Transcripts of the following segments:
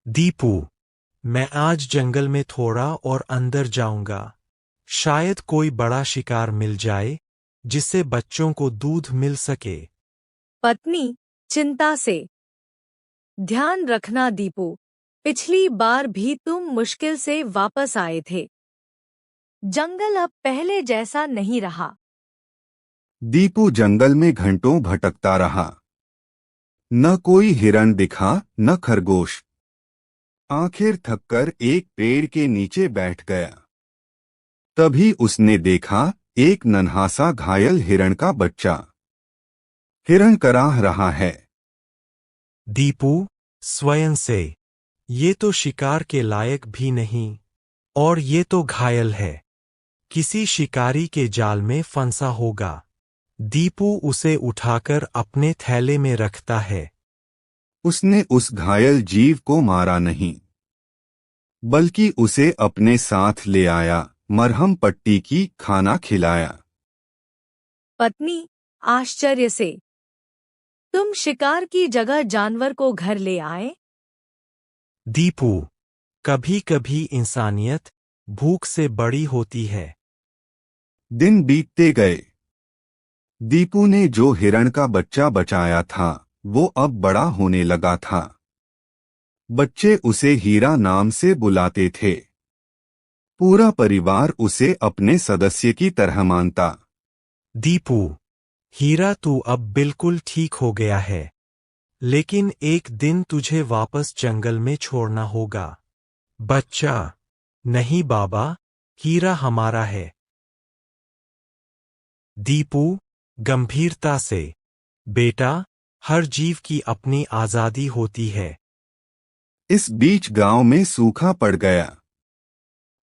दीपू, मैं आज जंगल में थोड़ा और अंदर जाऊंगा। शायद कोई बड़ा शिकार मिल जाए जिससे बच्चों को दूध मिल सके। पत्नी चिंता से। ध्यान रखना दीपू, पिछली बार भी तुम मुश्किल से वापस आए थे। जंगल अब पहले जैसा नहीं रहा। दीपू जंगल में घंटों भटकता रहा। न कोई हिरण दिखा, न खरगोश। आखिर थककर एक पेड़ के नीचे बैठ गया। तभी उसने देखा एक नन्हा सा घायल हिरण का बच्चा। हिरण कराह रहा है। दीपू, स्वयं से, ये तो शिकार के लायक भी नहीं, और ये तो घायल है। किसी शिकारी के जाल में फंसा होगा। दीपू उसे उठाकर अपने थैले में रखता है। उसने उस घायल जीव को मारा नहीं, बल्कि उसे अपने साथ ले आया, मरहम पट्टी की खाना खिलाया। पत्नी आश्चर्य से। तुम शिकार की जगह जानवर को घर ले आए? दीपू, कभी कभी इंसानियत भूख से बड़ी होती है। दिन बीतते गए। दीपू ने जो हिरण का बच्चा बचाया था वो अब बड़ा होने लगा था। बच्चे उसे हीरा नाम से बुलाते थे। पूरा परिवार उसे अपने सदस्य की तरह मानता। दीपू, हीरा तू अब बिल्कुल ठीक हो गया है, लेकिन एक दिन तुझे वापस जंगल में छोड़ना होगा। बच्चा, नहीं बाबा, हीरा हमारा है। दीपू गंभीरता से, बेटा, हर जीव की अपनी आजादी होती है। इस बीच गांव में सूखा पड़ गया।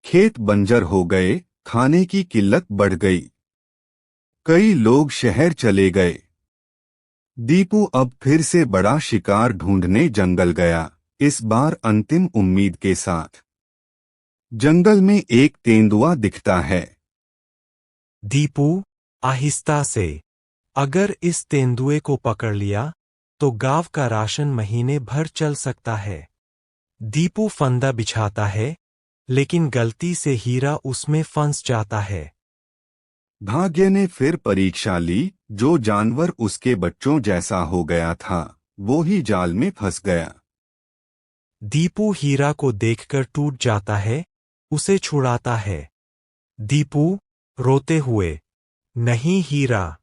खेत बंजर हो गए, खाने की किल्लत बढ़ गई। कई लोग शहर चले गए। दीपू अब फिर से बड़ा शिकार ढूंढने जंगल गया, इस बार अंतिम उम्मीद के साथ। जंगल में एक तेंदुआ दिखता है। दीपू आहिस्ता से, अगर इस तेंदुए को पकड़ लिया तो गांव का राशन महीने भर चल सकता है। दीपू फंदा बिछाता है, लेकिन गलती से हीरा उसमें फंस जाता है। भाग्य ने फिर परीक्षा ली। जो जानवर उसके बच्चों जैसा हो गया था वो ही जाल में फंस गया। दीपू हीरा को देखकर टूट जाता है, उसे छुड़ाता है। दीपू रोते हुए, नहीं हीरा,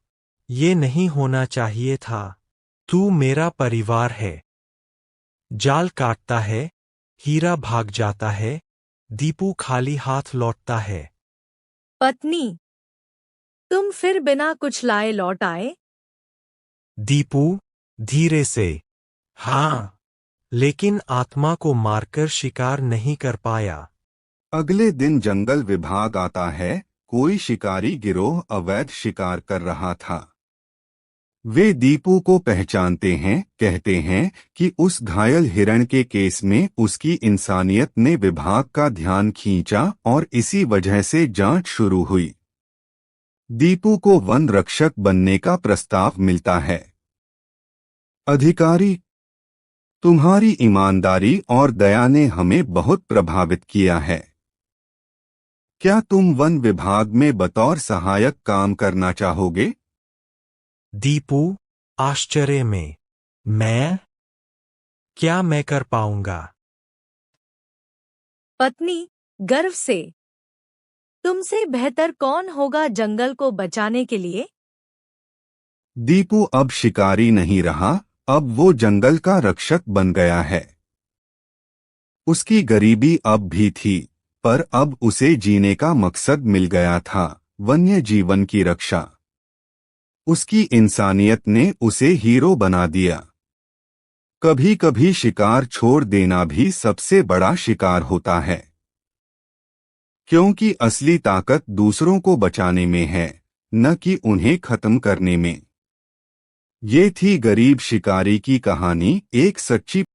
ये नहीं होना चाहिए था। तू मेरा परिवार है। जाल काटता है, हीरा भाग जाता है। दीपू खाली हाथ लौटता है। पत्नी, तुम फिर बिना कुछ लाए लौट आए? दीपू धीरे से, हाँ, लेकिन आत्मा को मारकर शिकार नहीं कर पाया। अगले दिन जंगल विभाग आता है। कोई शिकारी गिरोह अवैध शिकार कर रहा था। वे दीपू को पहचानते हैं, कहते हैं कि उस घायल हिरण के केस में उसकी इंसानियत ने विभाग का ध्यान खींचा और इसी वजह से जांच शुरू हुई। दीपू को वन रक्षक बनने का प्रस्ताव मिलता है। अधिकारी, तुम्हारी ईमानदारी और दया ने हमें बहुत प्रभावित किया है। क्या तुम वन विभाग में बतौर सहायक काम करना चाहोगे? दीपू आश्चर्य में, मैं? क्या मैं कर पाऊंगा? पत्नी गर्व से। तुमसे बेहतर कौन होगा जंगल को बचाने के लिए? दीपू अब शिकारी नहीं रहा, अब वो जंगल का रक्षक बन गया है। उसकी गरीबी अब भी थी, पर अब उसे जीने का मकसद मिल गया था, वन्य जीवन की रक्षा। उसकी इंसानियत ने उसे हीरो बना दिया। कभी कभी शिकार छोड़ देना भी सबसे बड़ा शिकार होता है, क्योंकि असली ताकत दूसरों को बचाने में है, न कि उन्हें खत्म करने में। ये थी गरीब शिकारी की कहानी, एक सच्ची